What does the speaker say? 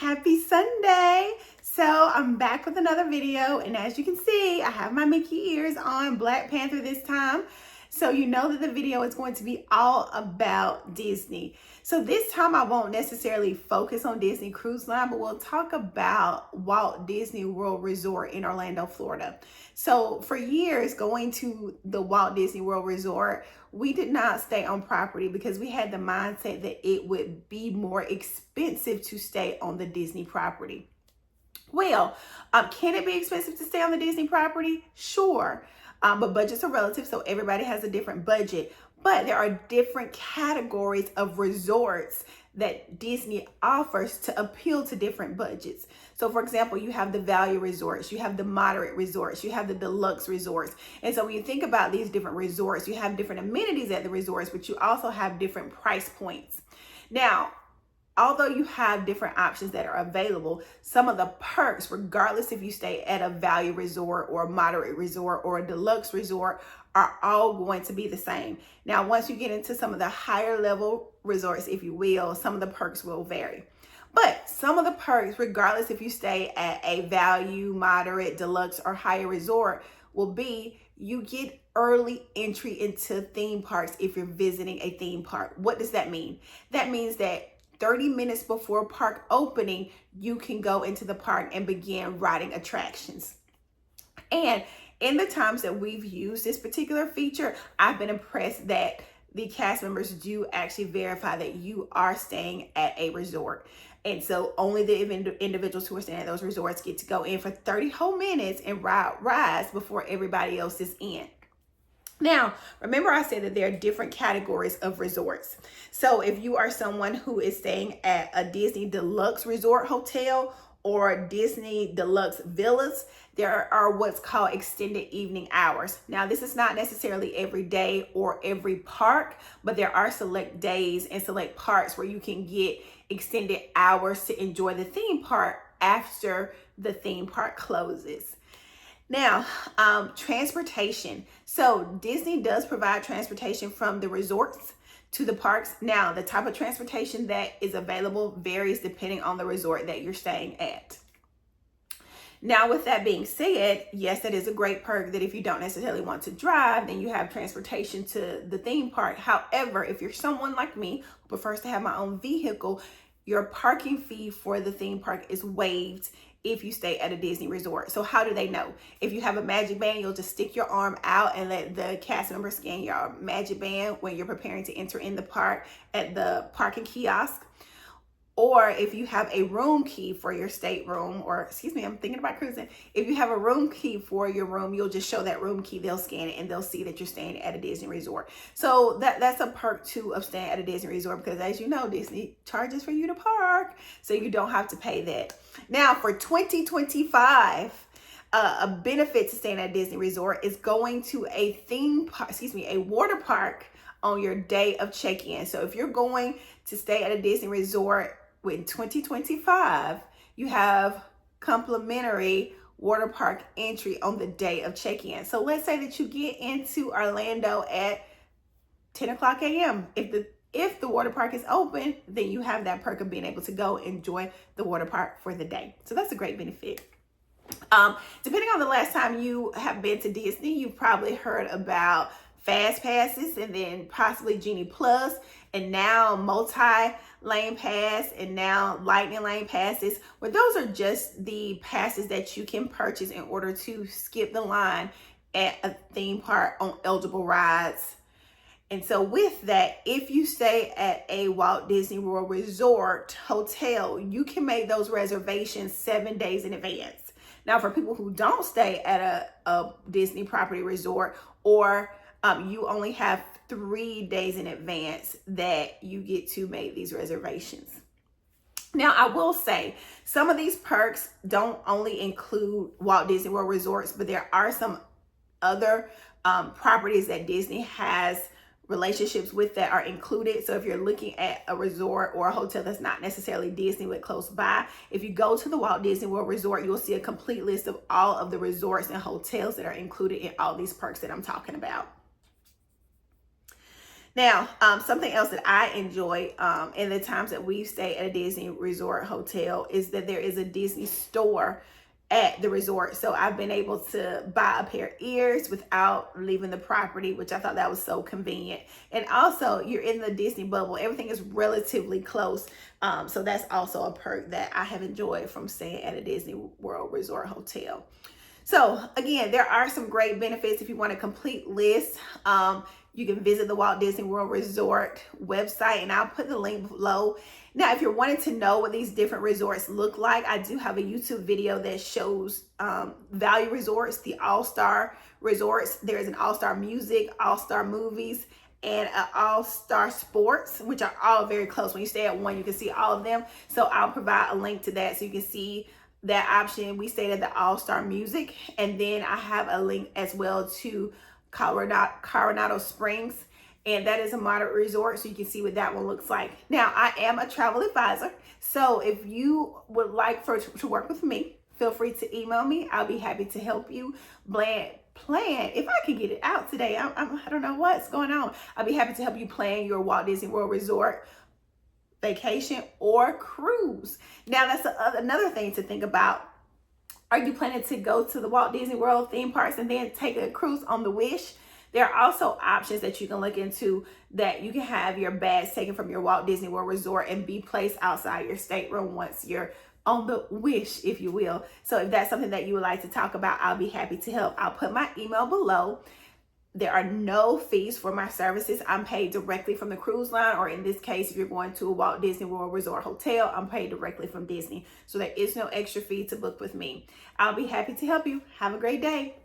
Happy Sunday. So I'm back with another video, and as you can see, I have my Mickey ears on, Black Panther this time. So you know that the video is going to be all about Disney. So this time I won't necessarily focus on Disney Cruise Line, but we'll talk about Walt Disney World Resort in Orlando, Florida. So for years, going to the Walt Disney World Resort, we did not stay on property because we had the mindset that it would be more expensive to stay on the Disney property. Well, can it be expensive to stay on the Disney property? Sure. But budgets are relative, so everybody has a different budget. But there are different categories of resorts that Disney offers to appeal to different budgets. So for example, you have the value resorts, you have the moderate resorts, you have the deluxe resorts. And so when you think about these different resorts, you have different amenities at the resorts, but you also have different price points. Now, although you have different options that are available, some of the perks, regardless if you stay at a value resort or a moderate resort or a deluxe resort, are all going to be the same. Now, once you get into some of the higher level resorts, if you will, some of the perks will vary. But some of the perks, regardless if you stay at a value, moderate, deluxe, or higher resort, will be you get early entry into theme parks if you're visiting a theme park. What does that mean? That means that 30 minutes before park opening, you can go into the park and begin riding attractions. And in the times that we've used this particular feature, I've been impressed that the cast members do actually verify that you are staying at a resort. And so only the individuals who are staying at those resorts get to go in for 30 whole minutes and ride rides before everybody else is in. Now, remember I said that there are different categories of resorts. So if you are someone who is staying at a Disney Deluxe Resort Hotel or Disney Deluxe Villas, there are what's called extended evening hours. Now, this is not necessarily every day or every park, but there are select days and select parks where you can get extended hours to enjoy the theme park after the theme park closes. Now, transportation. So Disney does provide transportation from the resorts to the parks. Now, the type of transportation that is available varies depending on the resort that you're staying at. Now, with that being said, yes, that is a great perk that if you don't necessarily want to drive, then you have transportation to the theme park. However, if you're someone like me who prefers to have my own vehicle, your parking fee for the theme park is waived if you stay at a Disney resort. So how do they know? If you have a magic band, you'll just stick your arm out and let the cast member scan your magic band when you're preparing to enter in the park at the parking kiosk. Or if you have a room key for your stateroom, or excuse me, I'm thinking about cruising. If you have a room key for your room, you'll just show that room key, they'll scan it and they'll see that you're staying at a Disney resort. So that's a perk too of staying at a Disney resort, because as you know, Disney charges for you to park, so you don't have to pay that. Now for 2025, a benefit to staying at a Disney resort is going to a a water park on your day of check-in. So if you're going to stay at a Disney resort in 2025, you have complimentary water park entry on the day of check-in. So let's say that you get into Orlando at 10 o'clock a.m. If the water park is open, then you have that perk of being able to go enjoy the water park for the day. So that's a great benefit. Depending on the last time you have been to Disney, you've probably heard about Fast Passes and then possibly Genie Plus, and now multi-lane pass and now lightning lane passes, where those are just the passes that you can purchase in order to skip the line at a theme park on eligible rides. And so with that, if you stay at a Walt Disney World Resort hotel, you can make those reservations 7 days in advance. Now, for people who don't stay at a Disney property resort, or you only have 3 days in advance that you get to make these reservations. Now, I will say some of these perks don't only include Walt Disney World Resorts, but there are some other properties that Disney has relationships with that are included. So if you're looking at a resort or a hotel that's not necessarily Disney but close by, if you go to the Walt Disney World Resort, you'll see a complete list of all of the resorts and hotels that are included in all these perks that I'm talking about. Now, something else that I enjoy in the times that we stay at a Disney resort hotel is that there is a Disney store at the resort. So I've been able to buy a pair of ears without leaving the property, which I thought that was so convenient. And also, you're in the Disney bubble. Everything is relatively close. So that's also a perk that I have enjoyed from staying at a Disney World Resort hotel. So again, there are some great benefits. If you want a complete list, you can visit the Walt Disney World Resort website, and I'll put the link below. Now, if you're wanting to know what these different resorts look like, I do have a YouTube video that shows value resorts, the all-star resorts. There's an all-star music, all-star movies, and an all-star sports, which are all very close. When you stay at one, you can see all of them. So I'll provide a link to that so you can see that option. We stayed at the all-star music, and then I have a link as well to Coronado Springs, and that is a moderate resort, so you can see what that one looks like. Now, I am a travel advisor, so if you would like to work with me, feel free to email me. I'll be happy to help you plan. If I can get it out today, I don't know what's going on. I'll be happy to help you plan your Walt Disney World Resort vacation or cruise. Now, that's another thing to think about. Are you planning to go to the Walt Disney World theme parks and then take a cruise on the Wish? There are also options that you can look into, that you can have your bags taken from your Walt Disney World Resort and be placed outside your stateroom once you're on the Wish, if you will. So if that's something that you would like to talk about, I'll be happy to help. I'll put my email below. There are no fees for my services. I'm paid directly from the cruise line, or in this case, if you're going to a Walt Disney World Resort hotel, I'm paid directly from Disney. So there is no extra fee to book with me. I'll be happy to help you. Have a great day.